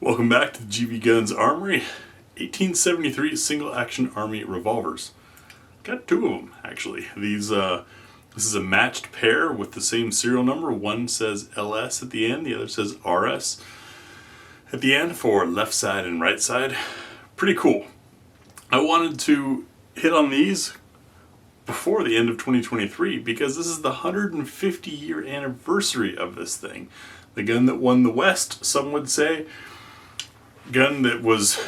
Welcome back to the GBGuns Armory 1873 single action army revolvers. Got two of them actually. This is a matched pair with the same serial number. One says LS at the end, the other says RS at the end for left side and right side. Pretty cool. I wanted to hit on these before the end of 2023 because this is the 150-year anniversary of this thing. The gun that won the West, some would say. Gun that was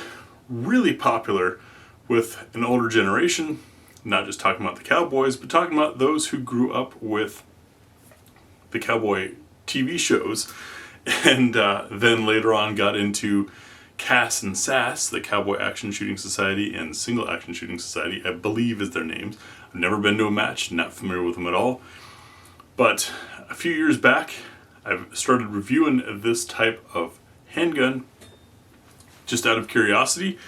really popular with an older generation, not just talking about the cowboys, but talking about those who grew up with the cowboy TV shows and then later on got into CAS and SAS, the Cowboy Action Shooting Society and Single Action Shooting Society, I believe is their names. I've never been to a match, not familiar with them at all. But a few years back, I've started reviewing this type of handgun just out of curiosity.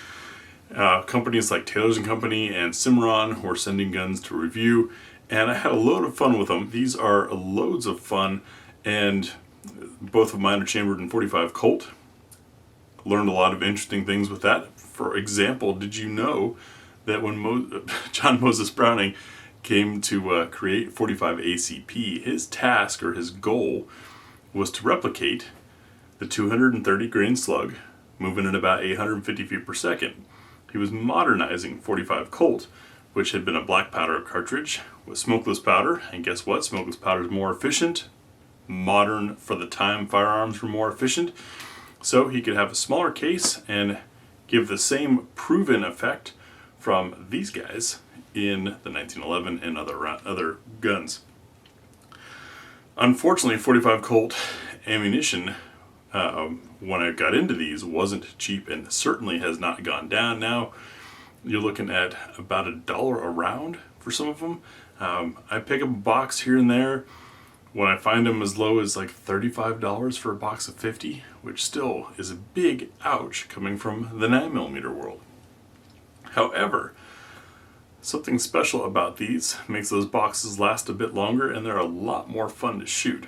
Companies like Taylor's & Company and Cimarron were sending guns to review, and I had a load of fun with them. These are loads of fun, and both of mine are chambered in .45 Colt. Learned a lot of interesting things with that. For example, did you know that when John Moses Browning came to create .45 ACP, his task or his goal was to replicate the 230 grain slug moving at about 850 feet per second. He was modernizing .45 Colt, which had been a black powder cartridge with smokeless powder, and guess what? Smokeless powder is more efficient. Modern for the time firearms were more efficient, so he could have a smaller case and give the same proven effect from these guys in the 1911 and other guns. Unfortunately, .45 Colt ammunition, when I got into these, wasn't cheap and certainly has not gone down. Now you're looking at about $1 a round for some of them. I pick up a box here and there when I find them as low as like $35 for a box of 50, which still is a big ouch coming from the 9mm world. However, something special about these makes those boxes last a bit longer, and they're a lot more fun to shoot.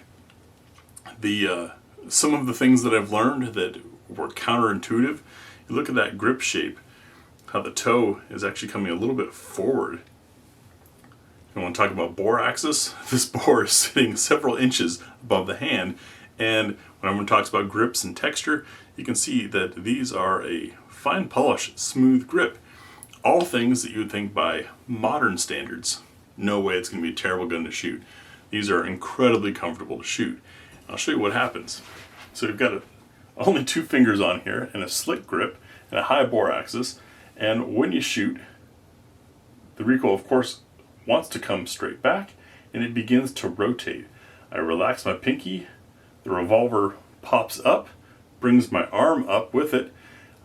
Some of the things that I've learned that were counterintuitive, you look at that grip shape, how the toe is actually coming a little bit forward. You want to talk about bore axis? This bore is sitting several inches above the hand, and when everyone talks about grips and texture, you can see that these are a fine polish, smooth grip. All things that you would think by modern standards, no way it's going to be a terrible gun to shoot. These are incredibly comfortable to shoot. I'll show you what happens. So you've got only two fingers on here and a slick grip and a high bore axis, and when you shoot, the recoil of course wants to come straight back and it begins to rotate. I relax my pinky, the revolver pops up, brings my arm up with it,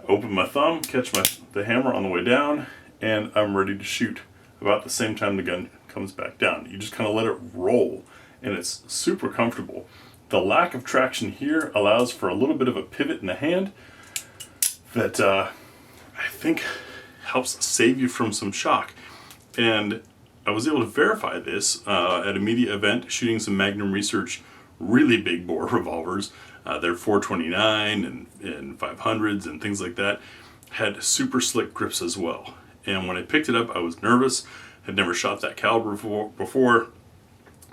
I open my thumb, catch the hammer on the way down, and I'm ready to shoot about the same time the gun comes back down. You just kind of let it roll, and it's super comfortable. The lack of traction here allows for a little bit of a pivot in the hand that I think helps save you from some shock. And I was able to verify this at a media event shooting some Magnum Research really big bore revolvers. They're 429 and 500s and things like that. Had super slick grips as well. And when I picked it up, I was nervous. Had never shot that caliber before.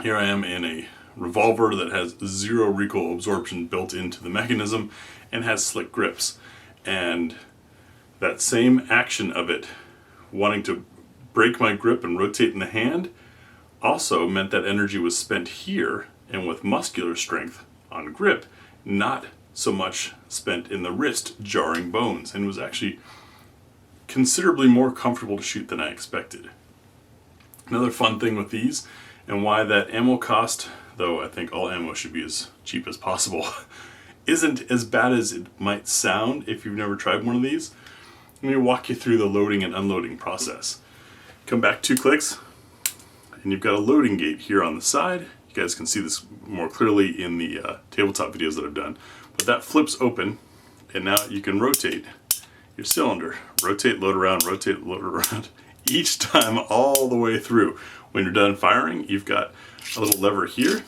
Here I am in a revolver that has zero recoil absorption built into the mechanism and has slick grips. And that same action of it wanting to break my grip and rotate in the hand also meant that energy was spent here and with muscular strength on grip, not so much spent in the wrist jarring bones, and was actually considerably more comfortable to shoot than I expected. Another fun thing with these, and why that ammo cost, though I think all ammo should be as cheap as possible, isn't as bad as it might sound if you've never tried one of these. Let me walk you through the loading and unloading process. Come back 2 clicks, and you've got a loading gate here on the side. You guys can see this more clearly in the tabletop videos that I've done. But that flips open, and now you can rotate your cylinder. Rotate, load around, rotate, load around. Each time all the way through. When you're done firing, you've got a little lever here.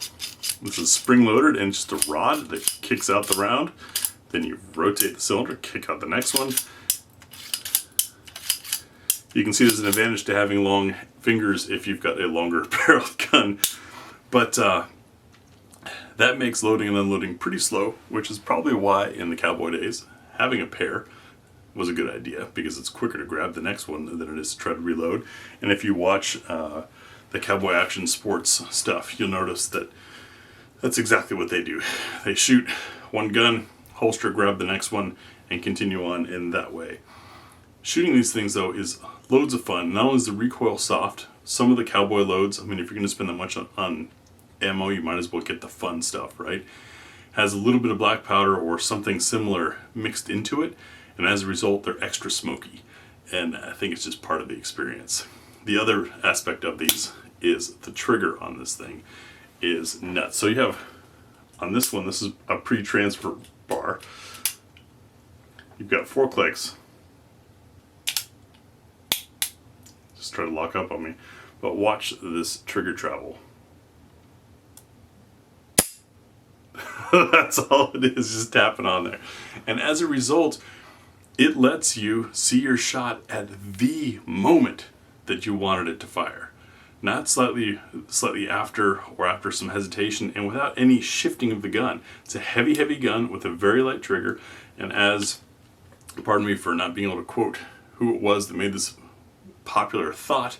This is spring loaded and just a rod that kicks out the round. Then you rotate the cylinder, kick out the next one. You can see there's an advantage to having long fingers if you've got a longer barreled gun. But that makes loading and unloading pretty slow, which is probably why in the cowboy days, having a pair was a good idea, because it's quicker to grab the next one than it is to try to reload. And if you watch the cowboy action sports stuff, you'll notice that that's exactly what they do. They shoot one gun, holster, grab the next one, and continue on in that way. Shooting these things, though, is loads of fun. Not only is the recoil soft, some of the cowboy loads, I mean, if you're going to spend that much on ammo, you might as well get the fun stuff, right? Has a little bit of black powder or something similar mixed into it, and as a result, they're extra smoky. And I think it's just part of the experience. The other aspect of these is the trigger on this thing is nuts. So you have, on this one, this is a pre-transfer bar. You've got 4 clicks. Just try to lock up on me. But watch this trigger travel. That's all it is, just tapping on there. And as a result, it lets you see your shot at the moment that you wanted it to fire. Not slightly after or after some hesitation, and without any shifting of the gun. It's a heavy, heavy gun with a very light trigger, and as, pardon me for not being able to quote who it was that made this popular thought,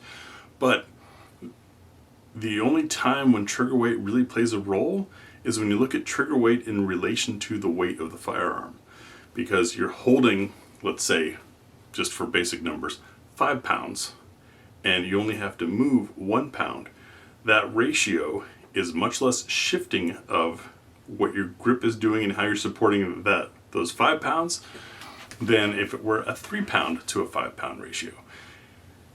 but the only time when trigger weight really plays a role is when you look at trigger weight in relation to the weight of the firearm. Because you're holding, let's say, just for basic numbers, 5 pounds, and you only have to move 1 pound. That ratio is much less shifting of what your grip is doing and how you're supporting those 5 pounds than if it were a 3 pound to a 5 pound ratio.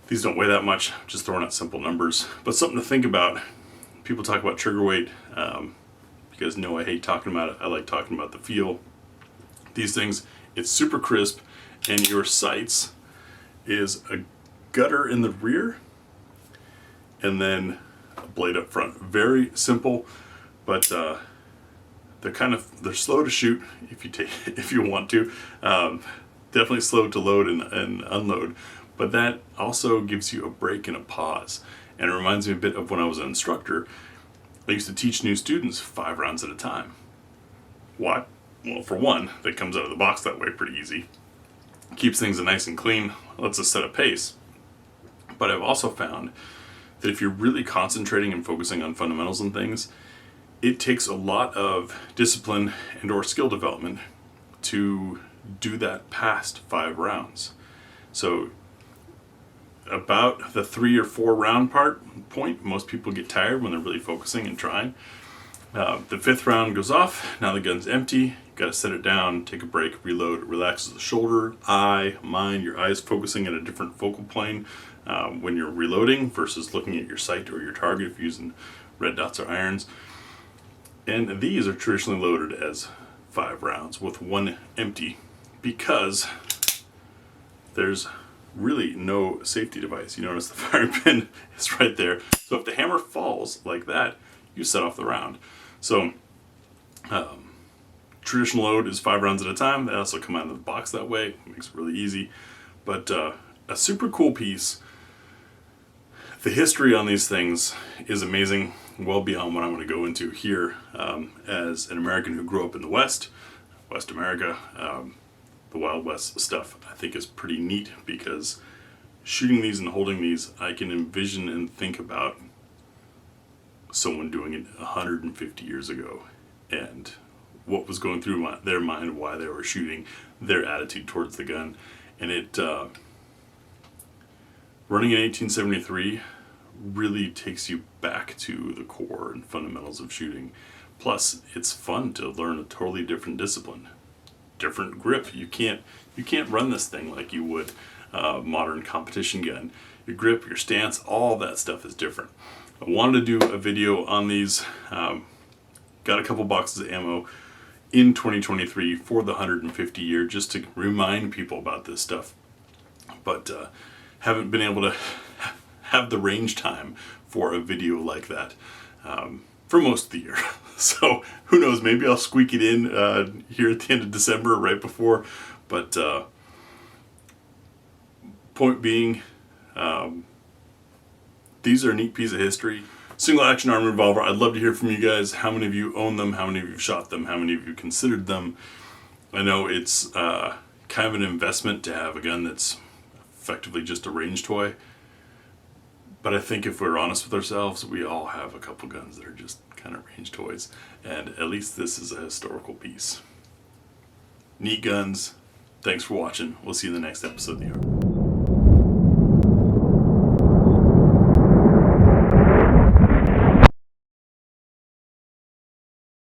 These don't weigh that much, just throwing out simple numbers, but something to think about. People talk about trigger weight. You guys know I hate talking about it. I like talking about the feel. These things, it's super crisp, and your sights is a gutter in the rear and then a blade up front. Very simple, but they're slow to shoot if you want to. Definitely slow to load and unload, but that also gives you a break and a pause. And it reminds me a bit of when I was an instructor. I used to teach new students 5 rounds at a time. Why? Well, for one, that comes out of the box that way pretty easy. Keeps things nice and clean, lets us set a pace. But I've also found that if you're really concentrating and focusing on fundamentals and things, it takes a lot of discipline and or skill development to do that past 5 rounds. So about the 3 or 4 round point, most people get tired when they're really focusing and trying. The 5th round goes off, now the gun's empty, you gotta set it down, take a break, reload, it relaxes the shoulder, eye, mind, your eyes focusing at a different focal plane when you're reloading versus looking at your sight or your target if you're using red dots or irons. And these are traditionally loaded as 5 rounds with 1 empty because there's really no safety device. You notice the firing pin is right there. So if the hammer falls like that, you set off the round. So traditional load is 5 rounds at a time. They also come out of the box that way. It makes it really easy. But a super cool piece. The history on these things is amazing, well beyond what I'm going to go into here. As an American who grew up in the West America, the Wild West stuff I think is pretty neat because shooting these and holding these, I can envision and think about someone doing it 150 years ago and what was going through their mind, why they were shooting, their attitude towards the gun. And it running in 1873 really takes you back to the core and fundamentals of shooting. Plus, it's fun to learn a totally different discipline, different grip. You can't run this thing like you would a modern competition gun. Your grip, your stance, all that stuff is different. I wanted to do a video on these. Got a couple boxes of ammo in 2023 for the 150 year just to remind people about this stuff. But haven't been able to have the range time for a video like that for most of the year. So who knows, maybe I'll squeak it in here at the end of December, right before. But point being, these are a neat piece of history. Single action Armory revolver. I'd love to hear from you guys. How many of you own them? How many of you have shot them? How many of you considered them? I know it's kind of an investment to have a gun that's effectively just a range toy. But I think if we're honest with ourselves, we all have a couple guns that are just kind of range toys. And at least this is a historical piece. Neat guns. Thanks for watching. We'll see you in the next episode of the Armory.